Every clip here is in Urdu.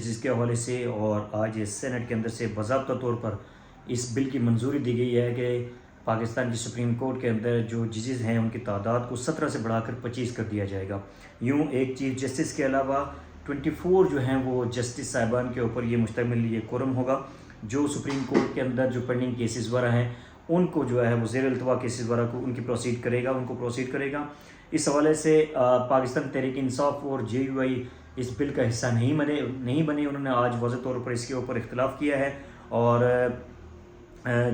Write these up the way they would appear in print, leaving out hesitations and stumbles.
جس کے حوالے سے، اور آج سینٹ کے اندر سے باضابطہ طور پر اس بل کی منظوری دی گئی ہے کہ پاکستان کی سپریم کورٹ کے اندر جو ججز ہیں ان کی تعداد کو 17 سے بڑھا کر 25 کر دیا جائے گا۔ یوں ایک چیف جسٹس کے علاوہ 24 جو ہیں وہ جسٹس صاحبان کے اوپر یہ مشتمل یہ کورم ہوگا، جو سپریم کورٹ کے اندر جو پینڈنگ کیسز وغیرہ ہیں ان کو جو ہے وہ زیر التوا کیسز وغیرہ کو ان کو پروسیڈ کرے گا۔ اس حوالے سے پاکستان تحریک انصاف اور جے یو آئی اس بل کا حصہ نہیں بنے۔ انہوں نے آج واضح طور پر اس کے اوپر اختلاف کیا ہے، اور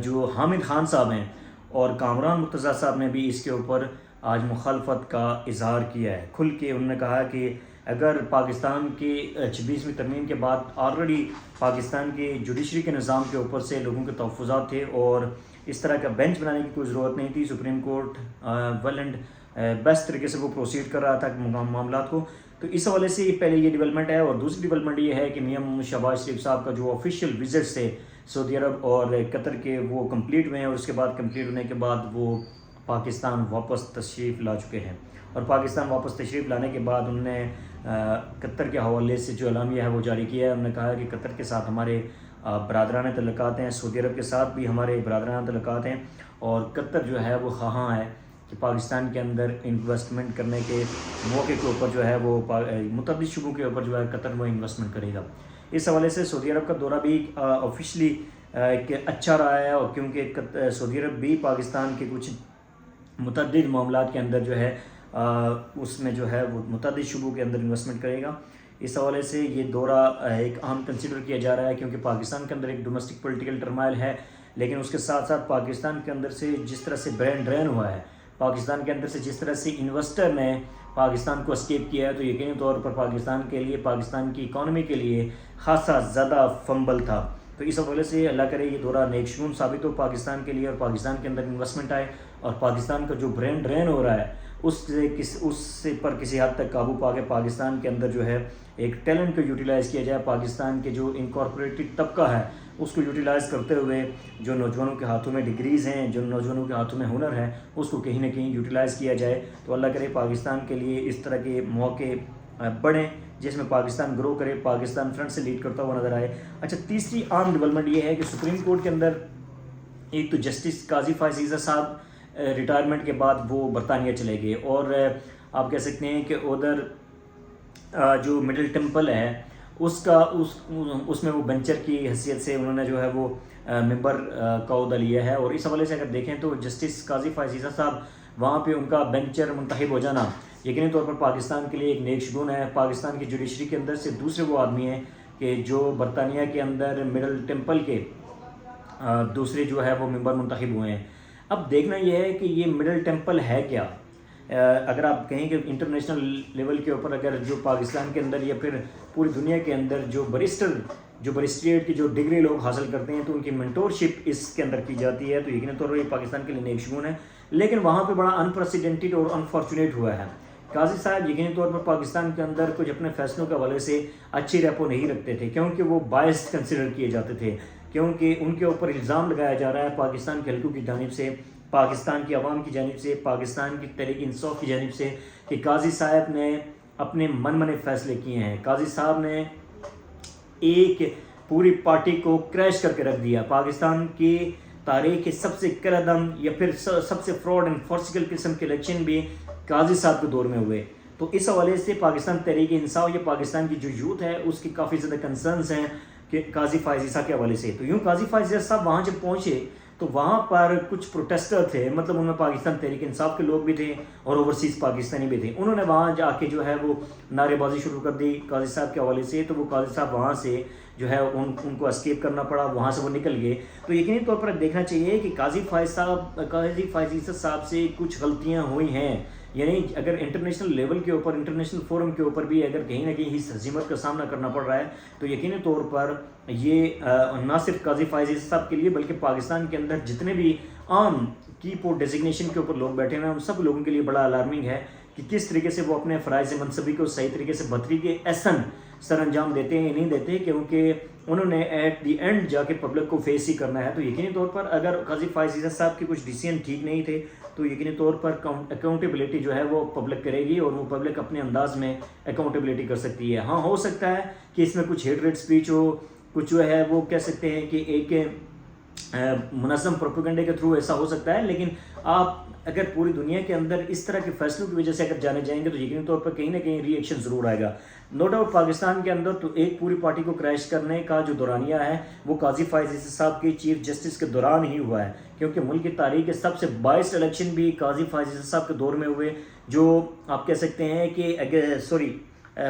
جو حامد خان صاحب ہیں اور کامران مرتضیٰ صاحب نے بھی اس کے اوپر آج مخالفت کا اظہار کیا ہے۔ کھل کے انہوں نے کہا کہ اگر پاکستان کی 26ویں ترمیم کے بعد آلریڈی پاکستان کے جوڈیشری کے نظام کے اوپر سے لوگوں کے تحفظات تھے اور اس طرح کا بینچ بنانے کی کوئی ضرورت نہیں تھی، supreme court well and best طریقے سے وہ پروسیڈ کر رہا تھا معاملات کو، تو اس حوالے سے پہلے یہ ڈیولپمنٹ ہے۔ اور دوسری ڈیولپمنٹ یہ ہے کہ میاں محمد شہباز شریف صاحب کا جو آفیشیل وزٹس تھے سعودی عرب اور قطر کے وہ کمپلیٹ ہوئے ہیں، اور اس کے بعد کمپلیٹ ہونے کے بعد وہ پاکستان واپس تشریف لا چکے ہیں، اور پاکستان واپس تشریف لانے کے بعد انہوں نے قطر کے حوالے سے جو اعلامیہ ہے وہ جاری کیا ہے۔ انہوں نے کہا کہ قطر کے ساتھ ہمارے برادرانہ تعلقات ہیں، سعودی عرب کے ساتھ بھی ہمارے برادرانہ تعلقات ہیں، اور قطر جو ہے وہ خواہاں ہے کہ پاکستان کے اندر انویسٹمنٹ کرنے کے موقع کے اوپر جو ہے وہ متعدد شعبوں کے اوپر جو ہے قطر وہ انویسٹمنٹ کرے گا۔ اس حوالے سے سعودی عرب کا دورہ بھی آفیشلی اچھا رہا ہے، اور کیونکہ سعودی عرب بھی پاکستان کے کچھ متعدد معاملات کے اندر جو ہے اس میں جو ہے وہ متعدد شعبوں کے اندر انویسٹمنٹ کرے گا۔ اس حوالے سے یہ دورہ ایک اہم کنسیڈر کیا جا رہا ہے، کیونکہ پاکستان کے اندر ایک ڈومیسٹک پولیٹیکل ٹرمائل ہے، لیکن اس کے ساتھ ساتھ پاکستان کے اندر سے جس طرح سے برین ڈرین ہوا ہے، پاکستان کے اندر سے جس طرح سے انویسٹر نے پاکستان کو اسکیپ کیا ہے، تو یقینی طور پر پاکستان کے لیے، پاکستان کی اکانومی کے لیے خاصا زیادہ فمبل تھا۔ تو اس حوالے سے اللہ کرے یہ دورہ نیک شگون ثابت ہو پاکستان کے لیے، اور پاکستان کے اندر انویسٹمنٹ آئے، اور پاکستان کا جو برین ڈرین ہو رہا ہے اس سے پر کسی حد تک قابو پا کے پاکستان کے اندر جو ہے ایک ٹیلنٹ کو یوٹیلائز کیا جائے، پاکستان کے جو انکارپوریٹڈ طبقہ ہے اس کو یوٹیلائز کرتے ہوئے جو نوجوانوں کے ہاتھوں میں ڈگریز ہیں، جو نوجوانوں کے ہاتھوں میں ہنر ہے، اس کو کہیں نہ کہیں یوٹیلائز کیا جائے۔ تو اللہ کرے پاکستان کے لیے اس طرح کے موقع بڑھیں جس میں پاکستان گرو کرے، پاکستان فرنٹ سے لیڈ کرتا ہوا نظر آئے۔ اچھا، تیسری عام ڈیولپمنٹ یہ ہے کہ سپریم کورٹ کے اندر ایک تو جسٹس قاضی فائز عیسیٰ صاحب ریٹائرمنٹ کے بعد وہ برطانیہ چلے گئے، اور آپ کہہ سکتے ہیں کہ ادھر جو مڈل ٹیمپل ہے اس میں وہ بینچر کی حیثیت سے انہوں نے جو ہے وہ ممبر کا عہدہ لیا ہے، اور اس حوالے سے اگر دیکھیں تو جسٹس قاضی فائز عیسیٰ صاحب وہاں پہ ان کا بینچر منتخب ہو جانا یقینی طور پر پاکستان کے لیے ایک نیک شگون ہے۔ پاکستان کی جوڈیشری کے اندر سے دوسرے وہ آدمی ہیں کہ جو برطانیہ کے اندر مڈل ٹیمپل کے دوسرے جو ہے وہ ممبر منتخب ہوئے ہیں۔ اب دیکھنا یہ ہے کہ یہ مڈل ٹیمپل ہے کیا۔ اگر آپ کہیں کہ انٹرنیشنل لیول کے اوپر اگر جو پاکستان کے اندر یا پھر پوری دنیا کے اندر جو بیرسٹریٹ کی جو ڈگری لوگ حاصل کرتے ہیں تو ان کی منٹورشپ اس کے اندر کی جاتی ہے، تو یقیناً طور پر یہ پاکستان کے لیے نیک شگون ہے، لیکن وہاں پہ بڑا انپریسیڈنٹڈ اور انفارچونیٹ ہوا ہے۔ قاضی صاحب یقینی طور پر پاکستان کے اندر کچھ اپنے فیصلوں کے حوالے سے اچھی ریپو نہیں رکھتے تھے، کیونکہ وہ باعث کنسیڈر کیے جاتے تھے، کیونکہ ان کے اوپر الزام لگایا جا رہا ہے پاکستان کے حلقوں کی جانب سے، پاکستان کی عوام کی جانب سے، پاکستان کی تحریک انصاف کی جانب سے، کہ قاضی صاحب نے اپنے من منے فیصلے کیے ہیں۔ قاضی صاحب نے ایک پوری پارٹی کو کریش کر کے رکھ دیا۔ پاکستان کی تاریخ کے سب سے کردم یا پھر سب سے فراڈ اینڈ فارسیکل قسم کے الیکشن بھی قاضی صاحب کے دور میں ہوئے۔ تو اس حوالے سے پاکستان تحریک انصاف یا پاکستان کی جو یوتھ ہے اس کی کافی زیادہ کنسرنز ہیں کہ قاضی فائز عیسیٰ کے حوالے سے۔ تو یوں قاضی فائز عیسیٰ صاحب وہاں جب پہنچے تو وہاں پر کچھ پروٹیسٹر تھے، مطلب ان میں پاکستان تحریک انصاف کے لوگ بھی تھے اور اوورسیز پاکستانی بھی تھے، انہوں نے وہاں جا کے جو ہے وہ نعرے بازی شروع کر دی قاضی صاحب کے حوالے سے، تو وہ قاضی صاحب وہاں سے جو ہے ان کو اسکیپ کرنا پڑا، وہاں سے وہ نکل گئے۔ تو یقینی طور پر دیکھنا چاہیے کہ قاضی فائز عیسیٰ صاحب سے کچھ غلطیاں ہوئی ہیں، یعنی اگر انٹرنیشنل لیول کے اوپر، انٹرنیشنل فورم کے اوپر بھی اگر کہیں نہ کہیں اس ہزیمت کا سامنا کرنا پڑ رہا ہے تو یقینی طور پر یہ نہ صرف قاضی فائز عیسیٰ صاحب کے لیے بلکہ پاکستان کے اندر جتنے بھی عام کی پوسٹ ڈیزگنیشن کے اوپر لوگ بیٹھے ہیں ان سب لوگوں کے لیے بڑا الارمنگ ہے کہ کس طریقے سے وہ اپنے فرائض منصبی کو صحیح طریقے سے بطریق احسن سر انجام دیتے ہیں یا نہیں دیتے، کیونکہ انہوں نے ایٹ دی اینڈ جا کے پبلک کو فیس ہی کرنا ہے۔ تو یقینی طور پر اگر قاضی فائز عیسیٰ صاحب کے کچھ ڈیسیژن ٹھیک نہیں تھے تو یقینی طور پر اکاؤنٹیبلٹی جو ہے وہ پبلک کرے گی، اور وہ پبلک اپنے انداز میں اکاؤنٹیبلٹی کر سکتی ہے۔ ہاں، ہو سکتا ہے کہ اس میں کچھ ہیٹ ریٹ اسپیچ ہو، کچھ جو ہے وہ کہہ سکتے ہیں کہ ایک منظم پروپیگنڈے کے تھرو ایسا ہو سکتا ہے، لیکن آپ اگر پوری دنیا کے اندر اس طرح کے فیصلوں کی وجہ سے اگر جانے جائیں گے تو یقینی طور پر کہیں نہ کہیں ری ایکشن ضرور آئے گا۔ نو ڈاؤٹ پاکستان کے اندر تو ایک پوری پارٹی کو کریش کرنے کا جو دورانیہ ہے وہ قاضی فائز عیسیٰ صاحب کے چیف جسٹس کے دوران ہی ہوا ہے، کیونکہ ملک کی تاریخ کے سب سے باعث الیکشن بھی قاضی فائز عیسیٰ صاحب کے دور میں ہوئے، جو آپ کہہ سکتے ہیں کہ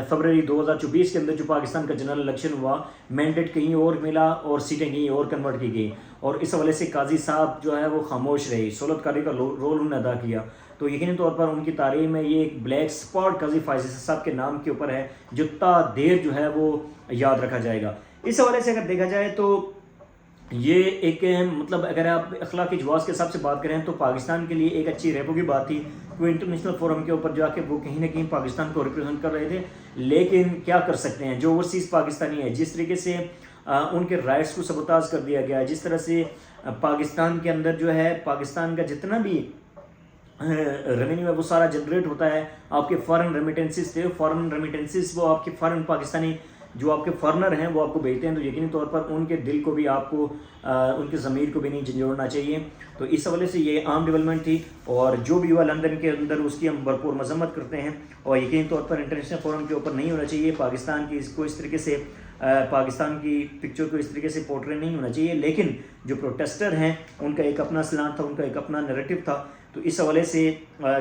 فروری 2024 کے اندر جو پاکستان کا جنرل الیکشن ہوا، مینڈیٹ کہیں اور ملا اور سیٹیں کہیں اور کنورٹ کی گئی، اور اس حوالے سے قاضی صاحب جو ہے وہ خاموش رہے، سہولت کاری کا رول انہوں نے ادا کیا۔ تو یقینی طور پر ان کی تاریخ میں یہ ایک بلیک اسپاٹ قاضی فائز عیسیٰ صاحب کے نام کے اوپر ہے، جو تا دیر جو ہے وہ یاد رکھا جائے گا۔ اس حوالے سے اگر دیکھا جائے تو یہ ایک مطلب اگر آپ اخلاقی جواز کے حساب سے بات کریں تو پاکستان کے لیے ایک اچھی ریپو کی بات تھی، کوئی انٹرنیشنل فورم کے اوپر جا کے وہ کہیں نہ کہیں پاکستان کو ریپرزینٹ کر رہے تھے، لیکن کیا کر سکتے ہیں، جو اوورسیز پاکستانی ہیں جس طریقے سے ان کے رائٹس کو سبوتاژ کر دیا گیا، جس طرح سے پاکستان کے اندر جو ہے پاکستان کا جتنا بھی ریونیو ہے وہ سارا جنریٹ ہوتا ہے، آپ کے فارن ریمیٹنسز تھے، فارن ریمیٹنسز وہ آپ کے فارن پاکستانی جو آپ کے فارنر ہیں وہ آپ کو بھیجتے ہیں، تو یقینی طور پر ان کے دل کو بھی آپ کو ان کے ضمیر کو بھی نہیں جھنجھوڑنا چاہیے۔ تو اس حوالے سے یہ عام ڈیولپمنٹ تھی، اور جو بھی ہوا لندن کے اندر اس کی ہم بھرپور مذمت کرتے ہیں، اور یقینی طور پر انٹرنیشنل فورم کے اوپر نہیں ہونا چاہیے، پاکستان کی اس طریقے سے پاکستان کی پکچر کو اس طریقے سے پورٹری نہیں ہونا چاہیے، لیکن جو پروٹیسٹر ہیں ان کا ایک اپنا سلانٹ تھا، ان کا ایک اپنا نیریٹو تھا، تو اس حوالے سے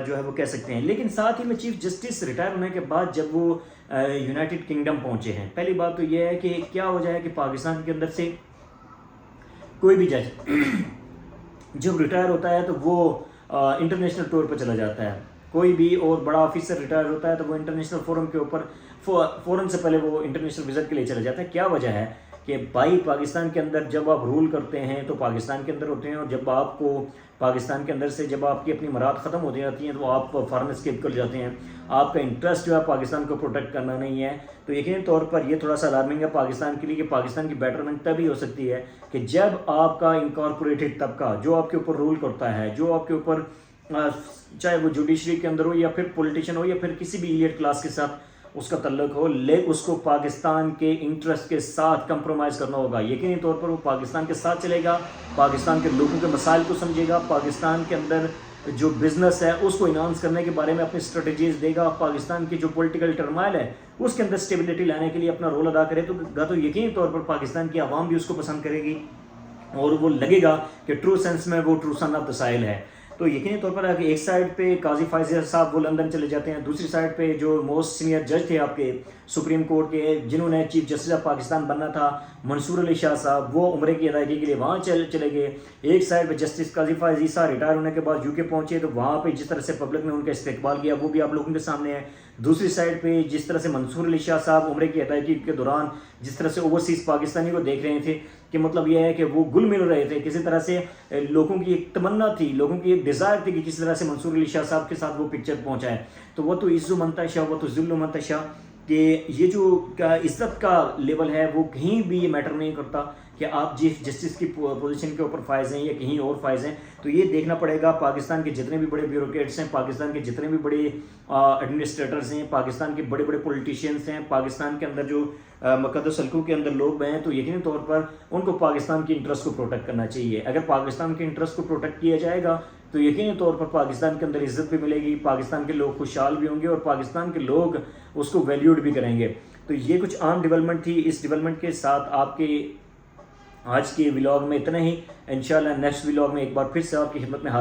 جو ہے وہ کہہ سکتے ہیں۔ لیکن ساتھ ہی میں چیف جسٹس ریٹائر ہونے کے بعد جب وہ یونائٹڈ کنگڈم پہنچے ہیں، پہلی بات تو یہ ہے کہ کیا وجہ ہے کہ پاکستان کے اندر سے کوئی بھی جج جب ریٹائر ہوتا ہے تو وہ انٹرنیشنل ٹور پہ چلا جاتا ہے، کوئی بھی اور بڑا آفیسر ریٹائر ہوتا ہے تو وہ انٹرنیشنل فورم کے اوپر فوراً سے پہلے وہ انٹرنیشنل وزٹ کے لیے چلا جاتا ہے۔ کیا وجہ ہے کہ بھائی پاکستان کے اندر جب آپ رول کرتے ہیں تو پاکستان کے اندر ہوتے ہیں، اور جب آپ کو پاکستان کے اندر سے جب آپ کی اپنی مراد ختم ہو جاتی ہیں تو آپ فارن اسکیپ کر جاتے ہیں، آپ کا انٹرسٹ جو ہے پاکستان کو پروٹیکٹ کرنا نہیں ہے۔ تو یقینی طور پر یہ تھوڑا سا الارمنگ ہے پاکستان کے لیے، کہ پاکستان کی بیٹرمنٹ تبھی ہو سکتی ہے کہ جب آپ کا انکارپوریٹڈ طبقہ جو آپ کے اوپر رول کرتا ہے، جو آپ کے اوپر چاہے وہ جوڈیشری کے اندر ہو یا پھر پولیٹیشین ہو یا پھر کسی بھی ایلیٹ کلاس کے ساتھ اس کا تعلق ہو، اس کو پاکستان کے انٹرسٹ کے ساتھ کمپرومائز کرنا ہوگا۔ یقینی طور پر وہ پاکستان کے ساتھ چلے گا، پاکستان کے لوگوں کے مسائل کو سمجھے گا، پاکستان کے اندر جو بزنس ہے اس کو انہانس کرنے کے بارے میں اپنی اسٹریٹجیز دے گا، پاکستان کی جو پولیٹیکل ٹرمائل ہے اس کے اندر اسٹیبلٹی لانے کے لیے اپنا رول ادا کرے تو یقینی طور پر پاکستان کی عوام بھی اس کو پسند کرے گی، اور وہ لگے گا کہ ٹرو سینس میں وہ ٹرو سن آف دا سائل ہے۔ تو یقینی طور پر ایک سائڈ پہ قاضی فائز عیسیٰ صاحب وہ لندن چلے جاتے ہیں، دوسری سائڈ پہ جو موسٹ سینئر جج تھے آپ کے سپریم کورٹ کے، جنہوں نے چیف جسٹس آف پاکستان بننا تھا، منصور علی شاہ صاحب، وہ عمرے کی ادائیگی کے لیے وہاں چلے گئے۔ ایک سائڈ پہ جسٹس قاضی فائز عیسیٰ ریٹائر ہونے کے بعد UK پہنچے، تو وہاں پہ جس طرح سے پبلک نے ان کا استقبال کیا وہ بھی آپ لوگوں کے سامنے ہے۔ دوسری سائڈ پہ جس طرح سے منصور علی شاہ صاحب عمرے کی ادائیگی کے دوران جس طرح سے اوورسیز پاکستانی کو دیکھ رہے تھے، کہ مطلب یہ ہے کہ وہ گل مل رہے تھے، کسی طرح سے لوگوں کی ایک تمنا تھی، لوگوں کی ایک ڈیزائر تھی کہ کس طرح سے منصور علی شاہ صاحب کے ساتھ وہ پکچر پہنچائے۔ تو وہ تو عز و منتشا، وہ تو ذل و منتشا، کہ یہ جو عزت کا لیول ہے وہ کہیں بھی یہ میٹر نہیں کرتا کہ آپ چیف جسٹس کی پوزیشن کے اوپر فائز ہیں یا کہیں اور فائز ہیں۔ تو یہ دیکھنا پڑے گا پاکستان کے جتنے بھی بڑے بیوروکریٹس ہیں، پاکستان کے جتنے بھی بڑے ایڈمنسٹریٹرز ہیں، پاکستان کے بڑے بڑے پولیٹیشینس ہیں، پاکستان کے اندر جو مقدس حلقوں کے اندر لوگ ہیں، تو یقینی طور پر ان کو پاکستان کی انٹرسٹ کو پروٹیکٹ کرنا چاہیے۔ اگر پاکستان کے انٹرسٹ کو پروٹیکٹ کیا جائے گا تو یقینی طور پر پاکستان کے اندر عزت بھی ملے گی، پاکستان کے لوگ خوشحال بھی ہوں گے، اور پاکستان کے لوگ اس کو ویلیوڈ بھی کریں گے۔ تو یہ کچھ عام ڈیولپمنٹ تھی۔ اس ڈیولپمنٹ کے ساتھ آپ کے آج کے ولاگ میں اتنا ہی، انشاءاللہ نیکسٹ ولاگ میں ایک بار پھر سے آپ کی خدمت میں